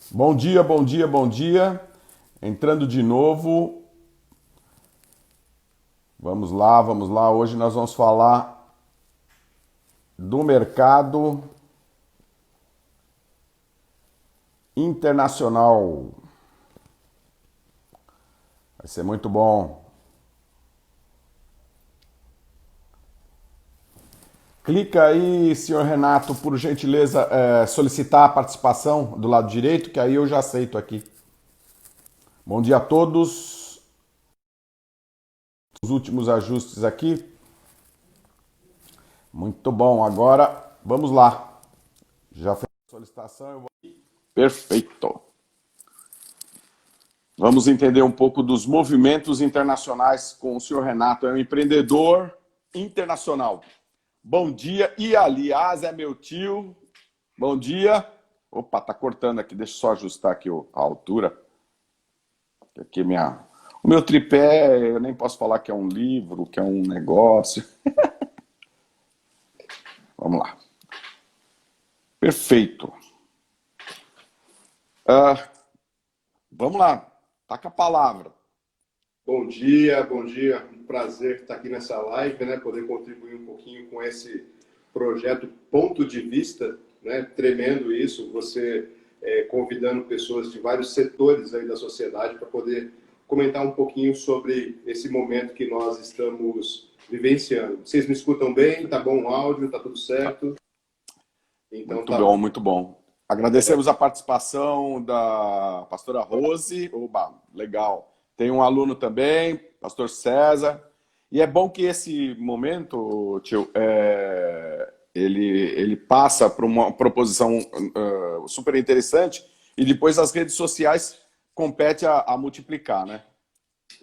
Bom dia, bom dia, bom dia. Entrando de novo. Vamos lá, vamos lá. Hoje nós vamos falar do mercado internacional. Vai ser muito bom. Clica aí, senhor Renato, por gentileza, solicitar a participação do lado direito, que aí eu já aceito aqui. Bom dia a todos. Os últimos ajustes aqui. Muito bom. Agora, vamos lá. Já fez a solicitação, eu vou... Perfeito. Vamos entender um pouco dos movimentos internacionais com o senhor Renato. É um empreendedor internacional. Bom dia. E, aliás, é meu tio. Bom dia. Opa, tá cortando aqui. Deixa eu só ajustar aqui a altura. Aqui o meu tripé, eu nem posso falar que é um livro, que é um negócio. Vamos lá. Perfeito. Vamos lá. Tá com a palavra. Bom dia, bom dia. Um prazer estar aqui nessa live, né? Poder contribuir um pouquinho com esse projeto Ponto de Vista, né? Tremendo isso, você convidando pessoas de vários setores aí da sociedade para poder comentar um pouquinho sobre esse momento que nós estamos vivenciando. Vocês me escutam bem? Tá bom o áudio? Tá tudo certo? Então Muito tá bom, bom. muito bom. Agradecemos a participação da pastora Rose. Oba, legal. Tem um aluno também, pastor César. E é bom que esse momento, tio, ele passa por uma proposição super interessante e depois as redes sociais competem a multiplicar, né?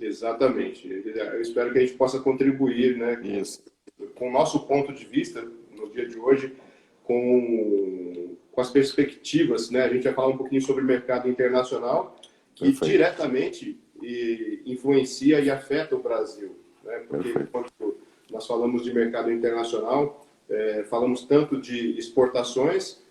Exatamente. Eu espero que a gente possa contribuir, né, Isso. com o nosso ponto de vista no dia de hoje, com as perspectivas, né? A gente vai falar um pouquinho sobre o mercado internacional, que Perfeito. diretamente influencia e afeta o Brasil, né? Porque Perfeito. quando nós falamos de mercado internacional, falamos tanto de exportações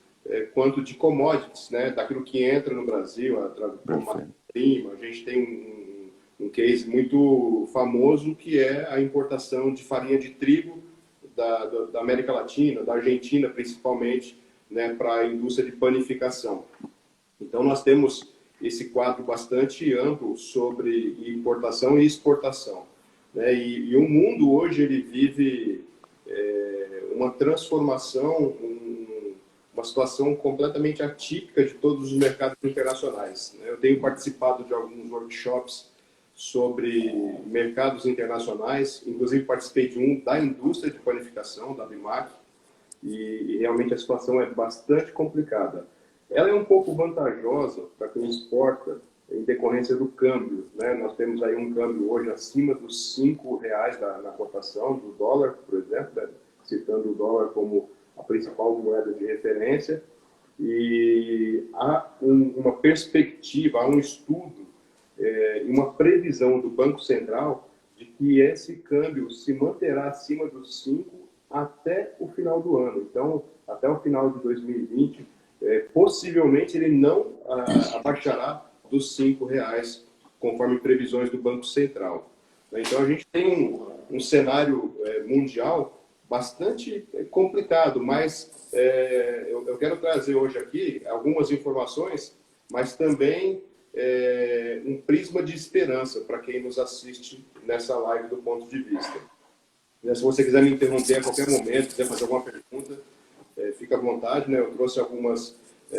quanto de commodities, né? Daquilo que entra no Brasil, como Perfeito. matéria-prima. A gente tem um case muito famoso que é a importação de farinha de trigo da América Latina, da Argentina principalmente, né, para a indústria de panificação. Então nós temos esse quadro bastante amplo sobre importação e exportação, né? E o mundo hoje ele vive uma transformação, uma situação completamente atípica de todos os mercados internacionais, né? Eu tenho participado de alguns workshops sobre mercados internacionais, inclusive participei de um da indústria de panificação, da Bimac, e realmente a situação é bastante complicada. Ela é um pouco vantajosa para quem exporta em decorrência do câmbio, né? Nós temos aí um câmbio hoje acima dos R$ 5 na cotação do dólar, por exemplo, né? Citando o dólar como a principal moeda de referência, e há uma perspectiva, há um estudo e uma previsão do Banco Central de que esse câmbio se manterá acima dos 5 até o final do ano. Então, até o final de 2020, possivelmente ele não abaixará dos R$ 5, conforme previsões do Banco Central. Então, a gente tem um cenário mundial bastante complicado, mas eu quero trazer hoje aqui algumas informações, mas também um prisma de esperança para quem nos assiste nessa live do Ponto de Vista. Se você quiser me interromper a qualquer momento, quiser fazer alguma pergunta, fica à vontade, né? Eu trouxe algumas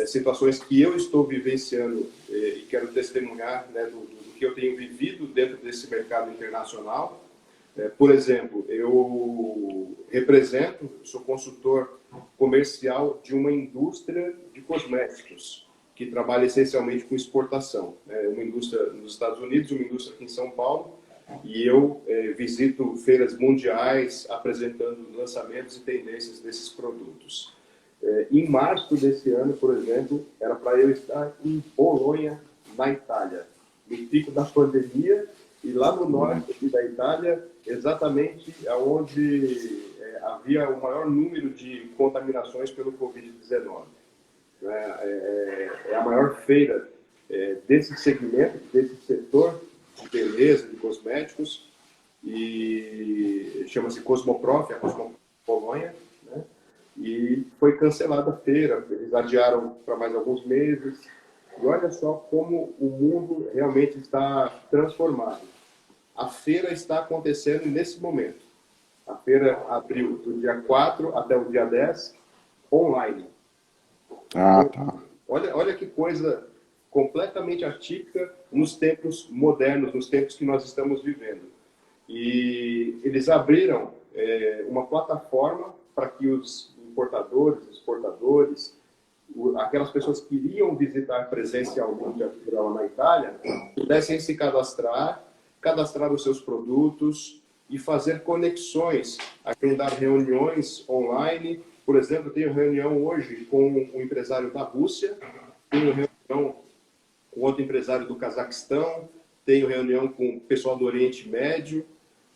situações que eu estou vivenciando e quero testemunhar, né, do que eu tenho vivido dentro desse mercado internacional. Por exemplo, eu sou consultor comercial de uma indústria de cosméticos, que trabalha essencialmente com exportação. É uma indústria nos Estados Unidos, uma indústria aqui em São Paulo, e eu visito feiras mundiais apresentando lançamentos e tendências desses produtos. Em março desse ano, por exemplo, era para eu estar em Bolonha, na Itália, no pico da pandemia, e lá no norte da Itália, exatamente onde havia o maior número de contaminações pelo Covid-19. né? É a maior feira desse segmento, desse setor de beleza, de cosméticos, e chama-se Cosmoprof, a Cosmoprof Bolonha, né? E foi cancelada a feira, eles adiaram para mais alguns meses, e olha só como o mundo realmente está transformado. A feira está acontecendo nesse momento. A feira abriu do dia 4 até o dia 10, online. Ah, tá. Olha que coisa completamente atípica nos tempos modernos, nos tempos que nós estamos vivendo. E eles abriram uma plataforma para que os importadores, exportadores, aquelas pessoas que iriam visitar presencialmente a feira lá na Itália, pudessem se cadastrar os seus produtos e fazer conexões, agendar reuniões online. Por exemplo, eu tenho reunião hoje com um empresário da Rússia, tenho reunião com outro empresário do Cazaquistão, tenho reunião com o pessoal do Oriente Médio,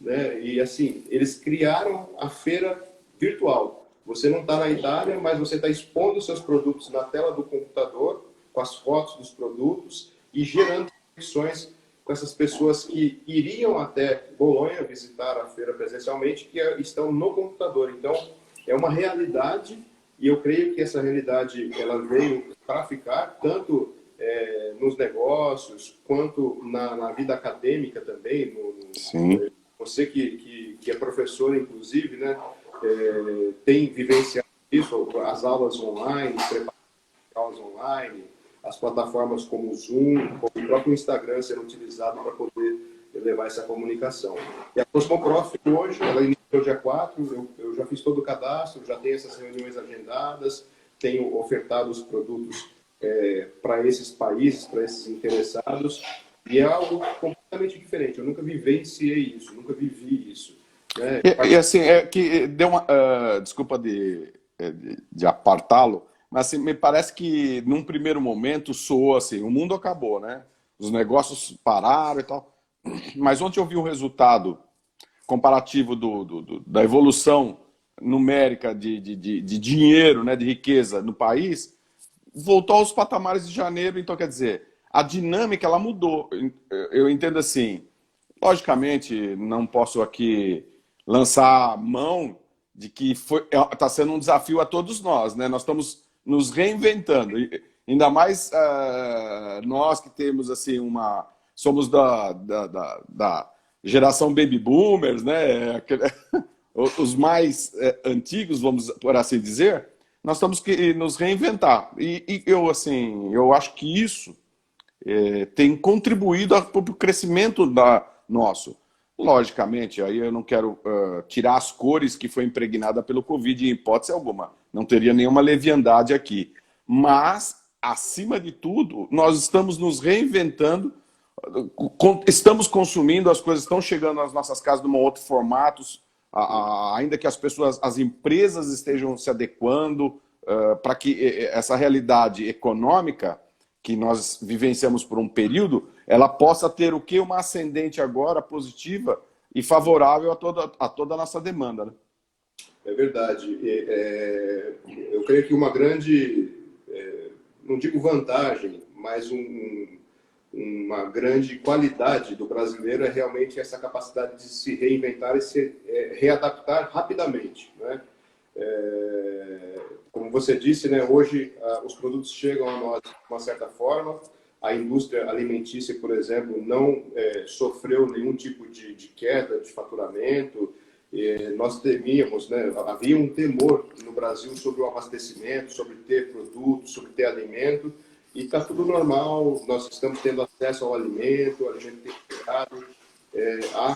né? E assim, eles criaram a feira virtual. Você não está na Itália, mas você está expondo seus produtos na tela do computador, com as fotos dos produtos e gerando conexões com essas pessoas que iriam até Bolonha visitar a feira presencialmente, que estão no computador. Então, é uma realidade, e eu creio que essa realidade ela veio para ficar, tanto nos negócios, quanto na vida acadêmica também. Sim. Você que é professor, inclusive, né, tem vivenciado isso, as aulas online, aulas online, as plataformas como o Zoom, como o próprio Instagram sendo utilizado para poder levar essa comunicação. E a Cosmoprof hoje, ela iniciou dia 4, eu já fiz todo o cadastro, já tenho essas reuniões agendadas, tenho ofertado os produtos para esses países, para esses interessados, e é algo completamente diferente. Eu nunca vivenciei isso, nunca vivi isso. Né? E assim, que deu uma. Desculpa de apartá-lo, mas assim, me parece que num primeiro momento soou assim: o mundo acabou, né? Os negócios pararam e tal. Mas ontem eu vi o resultado comparativo da evolução numérica de dinheiro, né, de riqueza no país, voltou aos patamares de janeiro. Então, quer dizer, a dinâmica ela mudou. Eu entendo assim, logicamente, não posso aqui lançar mão de que está sendo um desafio a todos nós, né? Nós estamos nos reinventando. Ainda mais nós que temos assim somos da geração baby boomers, né? Os mais antigos, vamos por assim dizer. Nós temos que nos reinventar. E eu assim, eu acho que isso tem contribuído para o crescimento nosso. Logicamente, aí eu não quero tirar as cores que foi impregnada pelo Covid, em hipótese alguma. Não teria nenhuma leviandade aqui. Mas, acima de tudo, nós estamos nos reinventando, estamos consumindo, as coisas estão chegando às nossas casas de um outro formato, ainda que as empresas estejam se adequando para que essa realidade econômica que nós vivenciamos por um período, ela possa ter o quê? Uma ascendente agora positiva e favorável a toda a nossa demanda. Né? É verdade. Eu creio que uma grande, não digo vantagem, mas uma grande qualidade do brasileiro é realmente essa capacidade de se reinventar e se readaptar rapidamente, né? Como você disse, né, hoje os produtos chegam a nós de uma certa forma. A indústria alimentícia, por exemplo, não sofreu nenhum tipo de queda de faturamento. Nós temíamos, né, havia um temor no Brasil sobre o abastecimento, sobre ter produtos, sobre ter alimento, e está tudo normal. Nós estamos tendo acesso ao alimento, o alimento tem chegado, há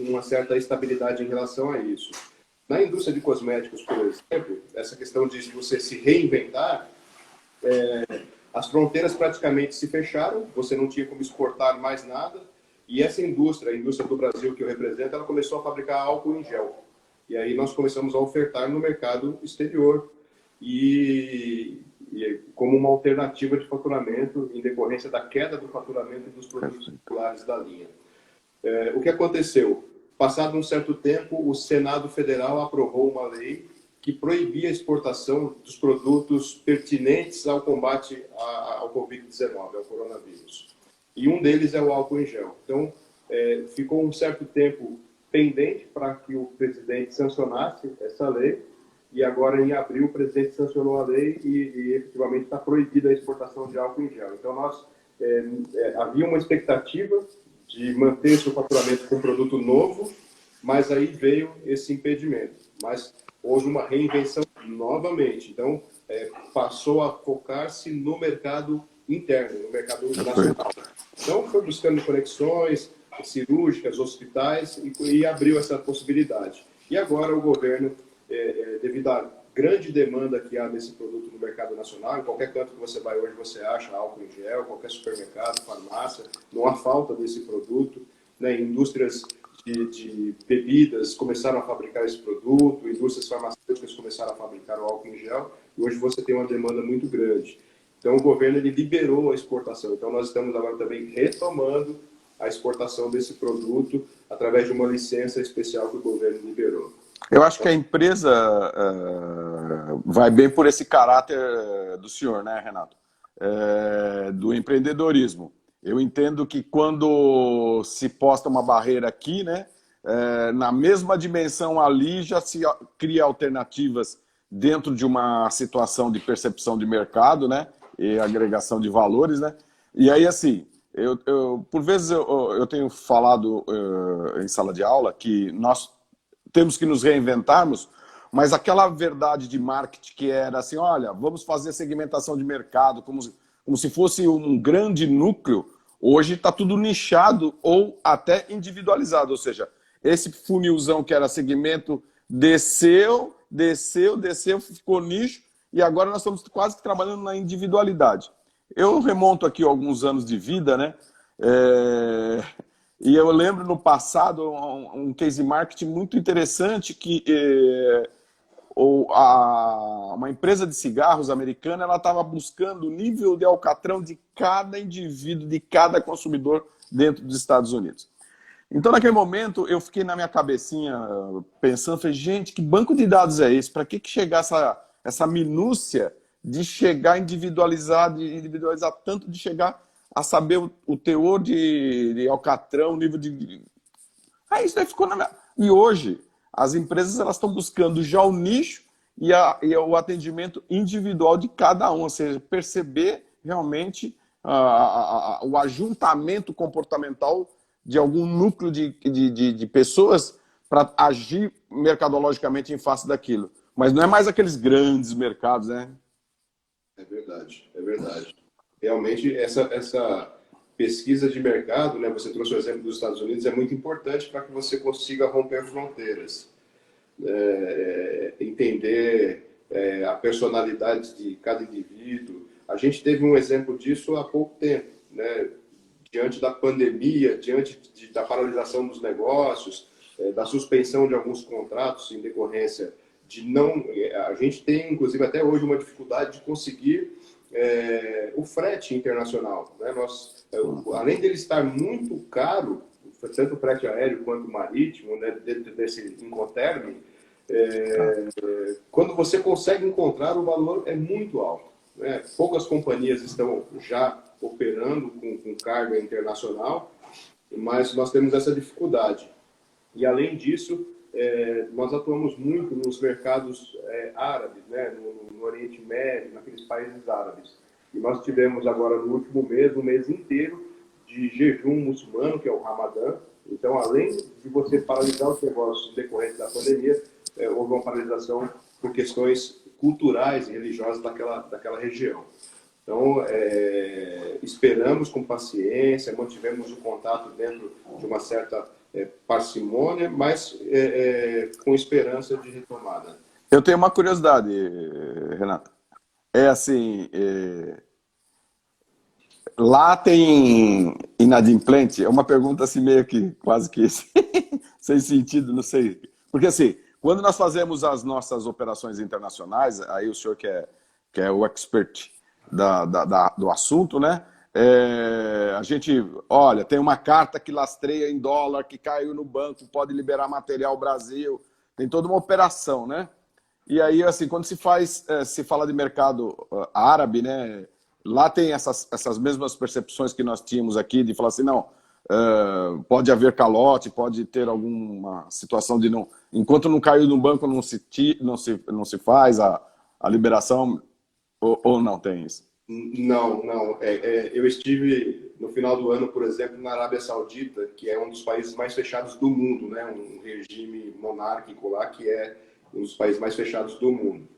uma certa estabilidade em relação a isso. Na indústria de cosméticos, por exemplo, essa questão de você se reinventar, as fronteiras praticamente se fecharam, você não tinha como exportar mais nada, e essa indústria, a indústria do Brasil que eu represento, ela começou a fabricar álcool em gel. E aí nós começamos a ofertar no mercado exterior, e como uma alternativa de faturamento em decorrência da queda do faturamento dos produtos populares da linha. O que aconteceu? Passado um certo tempo, o Senado Federal aprovou uma lei que proibia a exportação dos produtos pertinentes ao combate ao Covid-19, ao coronavírus. E um deles é o álcool em gel. Então, ficou um certo tempo pendente para que o presidente sancionasse essa lei, e agora, em abril, o presidente sancionou a lei e efetivamente está proibida a exportação de álcool em gel. Então, havia uma expectativa de manter seu faturamento com um produto novo, mas aí veio esse impedimento. Mas houve uma reinvenção novamente. Então, passou a focar-se no mercado interno, no mercado nacional. Então, foi buscando conexões cirúrgicas, hospitais, e abriu essa possibilidade. E agora o governo, devido à grande demanda que há desse produto no mercado nacional, em qualquer canto que você vai hoje você acha álcool em gel, qualquer supermercado, farmácia, não há falta desse produto, né? Indústrias de bebidas começaram a fabricar esse produto, indústrias farmacêuticas começaram a fabricar o álcool em gel, e hoje você tem uma demanda muito grande. Então o governo liberou a exportação. Então nós estamos agora também retomando a exportação desse produto através de uma licença especial que o governo liberou. Eu acho que a empresa vai bem por esse caráter do senhor, né, Renato? Do empreendedorismo. Eu entendo que quando se posta uma barreira aqui, né, na mesma dimensão ali já se cria alternativas dentro de uma situação de percepção de mercado, né, e agregação de valores, né? E aí, assim, por vezes eu tenho falado em sala de aula que nós temos que nos reinventarmos, mas aquela verdade de marketing que era assim, olha, vamos fazer segmentação de mercado como se fosse um grande núcleo, hoje está tudo nichado ou até individualizado, ou seja, esse funilzão que era segmento desceu, ficou nicho, e agora nós estamos quase que trabalhando na individualidade. Eu remonto aqui alguns anos de vida, né? E eu lembro no passado um case marketing muito interessante que uma empresa de cigarros americana ela estava buscando o nível de alcatrão de cada indivíduo, de cada consumidor dentro dos Estados Unidos. Então, naquele momento, eu fiquei na minha cabecinha pensando, falei, gente, que banco de dados é esse? Para que chegar essa minúcia de chegar a individualizar tanto, de chegar a saber o teor de alcatrão, o nível de... Aí isso daí ficou na minha... E hoje, as empresas elas estão buscando já o nicho e o atendimento individual de cada um, ou seja, perceber realmente o ajuntamento comportamental de algum núcleo de pessoas para agir mercadologicamente em face daquilo. Mas não é mais aqueles grandes mercados, né? É verdade, é verdade. Realmente, essa pesquisa de mercado, né, você trouxe o exemplo dos Estados Unidos, é muito importante para que você consiga romper fronteiras. Entender a personalidade de cada indivíduo. A gente teve um exemplo disso há pouco tempo, né? Diante da pandemia, diante da paralisação dos negócios, da suspensão de alguns contratos em decorrência de não... A gente tem, inclusive, até hoje uma dificuldade de conseguir o frete internacional, né? Além dele estar muito caro, tanto o frete aéreo quanto o marítimo, né, dentro desse Incoterm, quando você consegue encontrar, o valor é muito alto, né? Poucas companhias estão já operando com carga internacional, mas nós temos essa dificuldade. E, além disso, nós atuamos muito nos mercados árabes, né? No Oriente Médio, naqueles países árabes. E nós tivemos agora, no último mês, um mês inteiro de jejum muçulmano, que é o Ramadã. Então, além de você paralisar os negócios decorrentes da pandemia, houve uma paralisação por questões culturais e religiosas daquela região. Então, esperamos com paciência, mantivemos o contato dentro de uma certa parcimônia, mas com esperança de retomada. Eu tenho uma curiosidade, Renato. Assim, lá tem inadimplente? É uma pergunta assim meio que quase que sem sentido, não sei. Porque assim, quando nós fazemos as nossas operações internacionais, aí o senhor que é o expert do assunto, né? A gente, olha, tem uma carta que lastreia em dólar, que caiu no banco, pode liberar material Brasil, tem toda uma operação, né? E aí, assim, quando se fala de mercado árabe, né? Lá tem essas mesmas percepções que nós tínhamos aqui, de falar assim, não, pode haver calote, pode ter alguma situação de não... Enquanto não caiu no banco, não se faz a liberação, ou não tem isso? Não, não. Eu estive no final do ano, por exemplo, na Arábia Saudita, que é um dos países mais fechados do mundo, né? Um regime monárquico lá que é um dos países mais fechados do mundo.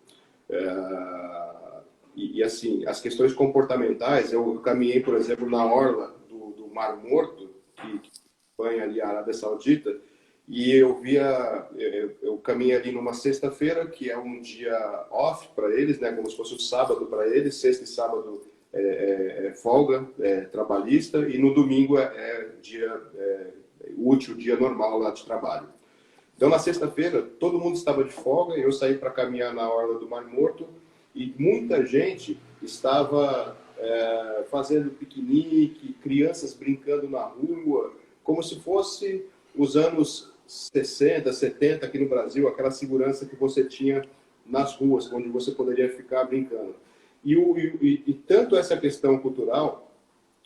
Assim, as questões comportamentais, eu caminhei, por exemplo, na orla do Mar Morto, que banha ali a Arábia Saudita, e eu caminhei ali numa sexta-feira, que é um dia off para eles, né, como se fosse o sábado para eles, sexta e sábado é folga trabalhista, e no domingo é dia útil, dia normal lá de trabalho. Então, na sexta-feira, todo mundo estava de folga, eu saí para caminhar na orla do Mar Morto, e muita gente estava fazendo piquenique, crianças brincando na rua, como se fosse os anos 60, 70 aqui no Brasil, aquela segurança que você tinha nas ruas, onde você poderia ficar brincando. E tanto essa questão cultural,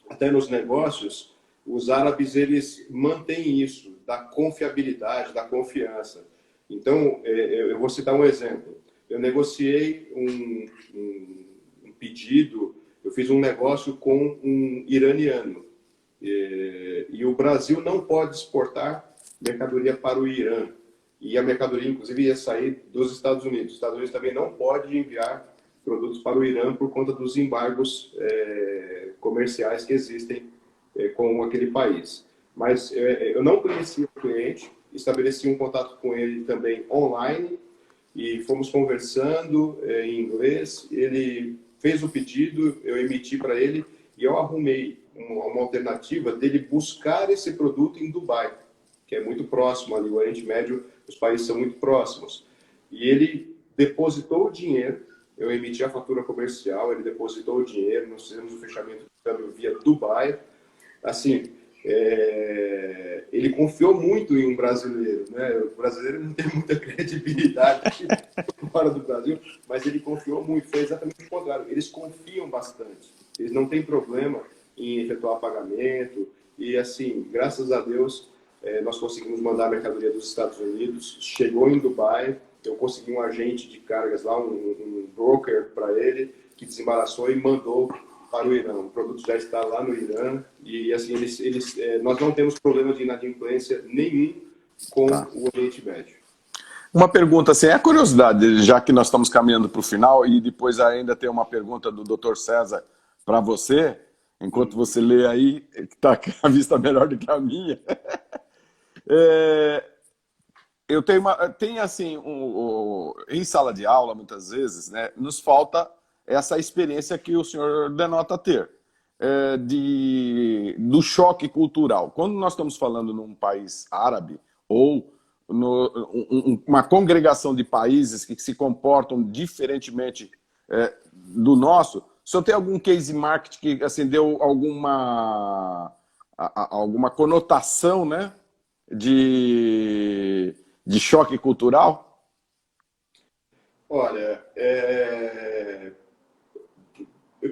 até nos negócios, os árabes eles mantêm isso, da confiabilidade, da confiança. Então, eu vou citar um exemplo. Eu negociei um pedido, eu fiz um negócio com um iraniano. E o Brasil não pode exportar mercadoria para o Irã. E a mercadoria, inclusive, ia sair dos Estados Unidos. Os Estados Unidos também não pode enviar produtos para o Irã por conta dos embargos comerciais que existem com aquele país. Mas eu não conhecia o cliente, estabeleci um contato com ele também online e fomos conversando em inglês. Ele fez o pedido, eu emiti para ele e eu arrumei uma alternativa dele buscar esse produto em Dubai, que é muito próximo ali, o Oriente Médio, os países são muito próximos. E ele depositou o dinheiro, eu emiti a fatura comercial, ele depositou o dinheiro, nós fizemos o fechamento do câmbio via Dubai. Assim, ele confiou muito em um brasileiro, né? O brasileiro não tem muita credibilidade fora do Brasil, mas ele confiou muito. Foi exatamente o contrário. Eles confiam bastante. Eles não têm problema em efetuar pagamento. E, assim, graças a Deus, nós conseguimos mandar a mercadoria dos Estados Unidos. Chegou em Dubai, eu consegui um agente de cargas lá, um broker para ele, que desembaraçou e mandou para o Irã. O produto já está lá no Irã e assim nós não temos problema de inadimplência nenhum com o Oriente Médio. Uma pergunta, assim, é curiosidade, já que nós estamos caminhando para o final, e depois ainda tem uma pergunta do Dr. César para você, enquanto você lê aí, que está a vista melhor do que a minha. Eu tenho assim, em sala de aula, muitas vezes, né, nos falta essa experiência que o senhor denota ter, do choque cultural. Quando nós estamos falando num país árabe, ou uma congregação de países que se comportam diferentemente do nosso, o senhor tem algum case marketing que assim, deu alguma conotação, né, de choque cultural? Olha,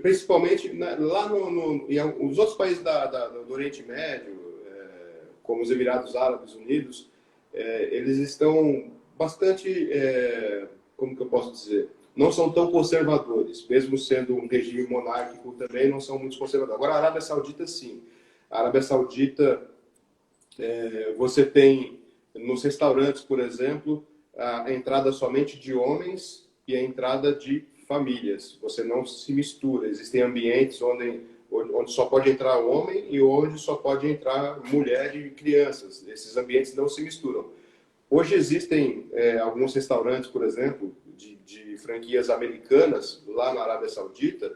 principalmente lá nos outros países do Oriente Médio, como os Emirados Árabes Unidos, eles estão bastante, como que eu posso dizer, não são tão conservadores, mesmo sendo um regime monárquico também, não são muito conservadores. Agora, a Arábia Saudita, sim. A Arábia Saudita, você tem nos restaurantes, por exemplo, a entrada somente de homens e a entrada de famílias. Você não se mistura. Existem ambientes onde só pode entrar homem e onde só pode entrar mulher e crianças. Esses ambientes não se misturam. Hoje existem alguns restaurantes, por exemplo, de franquias americanas lá na Arábia Saudita,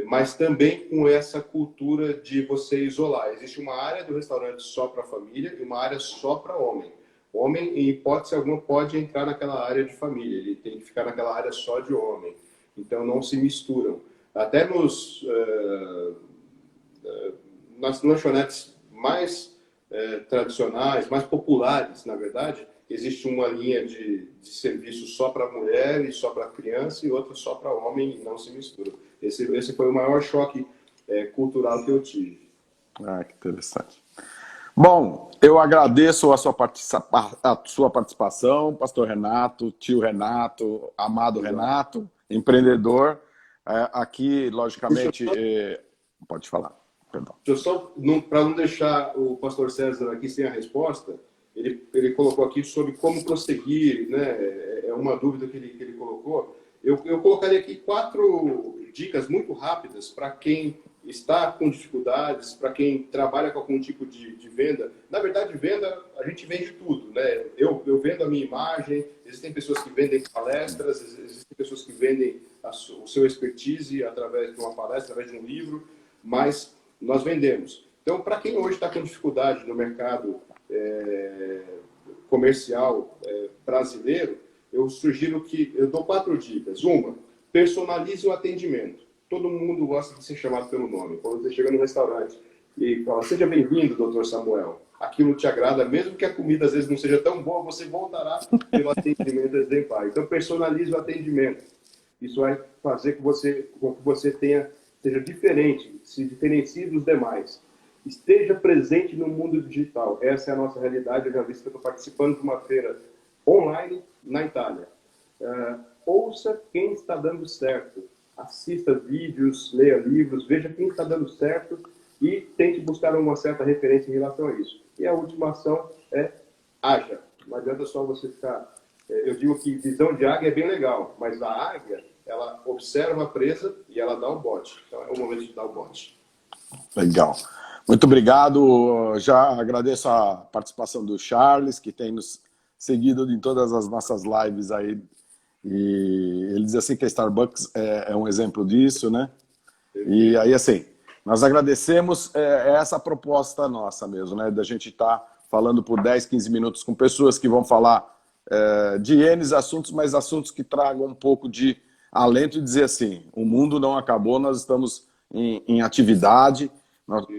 mas também com essa cultura de você isolar. Existe uma área do restaurante só para família e uma área só para homem. Homem, em hipótese alguma, pode entrar naquela área de família. Ele tem que ficar naquela área só de homem. Então, não se misturam. Até nas lanchonetes mais tradicionais, mais populares, na verdade, existe uma linha de serviço só para mulher e só para criança e outra só para homem e não se mistura. Esse foi o maior choque cultural que eu tive. Ah, que interessante. Bom, eu agradeço a sua participação, pastor Renato, tio Renato, amado Renato, empreendedor. Aqui, logicamente, pode falar, perdão. Para não deixar o pastor César aqui sem a resposta, ele colocou aqui sobre como prosseguir, né? É uma dúvida que ele colocou. Eu colocaria aqui 4 dicas muito rápidas para quem está com dificuldades, para quem trabalha com algum tipo de venda. Na verdade, venda, a gente vende tudo, né? Eu vendo a minha imagem, existem pessoas que vendem palestras, existem pessoas que vendem o seu expertise através de uma palestra, através de um livro, mas nós vendemos. Então, para quem hoje está com dificuldade no mercado comercial brasileiro, eu sugiro eu dou 4 dicas. Uma, personalize o atendimento. Todo mundo gosta de ser chamado pelo nome. Quando você chega no restaurante e fala, seja bem-vindo, doutor Samuel, aquilo te agrada, mesmo que a comida às vezes não seja tão boa, você voltará pelo atendimento exemplar. Então, personalize o atendimento. Isso vai fazer com que você seja diferente, se diferencie dos demais. Esteja presente no mundo digital. Essa é a nossa realidade. Eu já vi que eu estou participando de uma feira online na Itália. Ouça quem está dando certo. Assista vídeos, leia livros, veja quem está dando certo e tente buscar uma certa referência em relação a isso. E a última ação é haja. Não adianta só você ficar... Eu digo que visão de águia é bem legal, mas a águia, ela observa a presa e ela dá o bote. Então é o momento de dar o bote. Legal. Muito obrigado. Já agradeço a participação do Charles, que tem nos seguido em todas as nossas lives aí. E ele diz assim que a Starbucks é um exemplo disso, né? E aí, assim, nós agradecemos essa proposta nossa mesmo, né? Da gente estar falando por 10, 15 minutos com pessoas que vão falar de N assuntos, mas assuntos que tragam um pouco de alento e dizer assim, o mundo não acabou, nós estamos em atividade,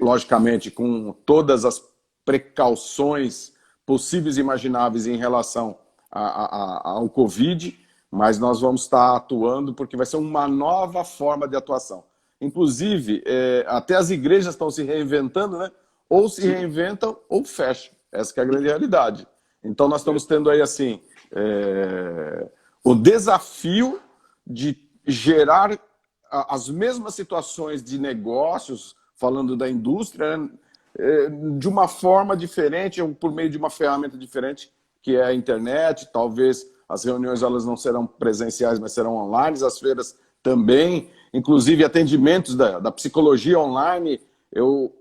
logicamente com todas as precauções possíveis e imagináveis em relação ao Covid, mas nós vamos estar atuando porque vai ser uma nova forma de atuação. Inclusive, até as igrejas estão se reinventando, né? Ou se reinventam ou fecham. Essa que é a grande realidade. Então nós estamos tendo aí assim, o desafio de gerar as mesmas situações de negócios, falando da indústria, né? De uma forma diferente, por meio de uma ferramenta diferente, que é a internet. Talvez as reuniões elas não serão presenciais, mas serão online, as feiras também, inclusive atendimentos da psicologia online. Eu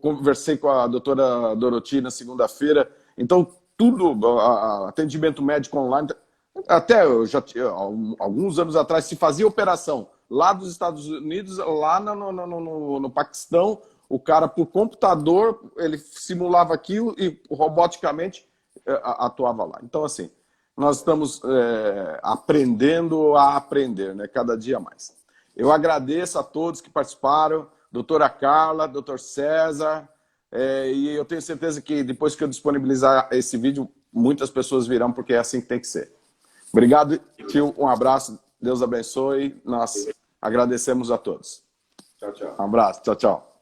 conversei com a doutora Doroti na segunda-feira, então tudo, atendimento médico online, até eu já alguns anos atrás se fazia operação lá dos Estados Unidos, lá no Paquistão, o cara por computador, ele simulava aquilo e roboticamente atuava lá. Então assim, nós estamos aprendendo a aprender, né, cada dia mais. Eu agradeço a todos que participaram, doutora Carla, doutor César, e eu tenho certeza que depois que eu disponibilizar esse vídeo, muitas pessoas virão, porque é assim que tem que ser. Obrigado, tio, um abraço, Deus abençoe, nós agradecemos a todos. Tchau, tchau. Um abraço, tchau, tchau.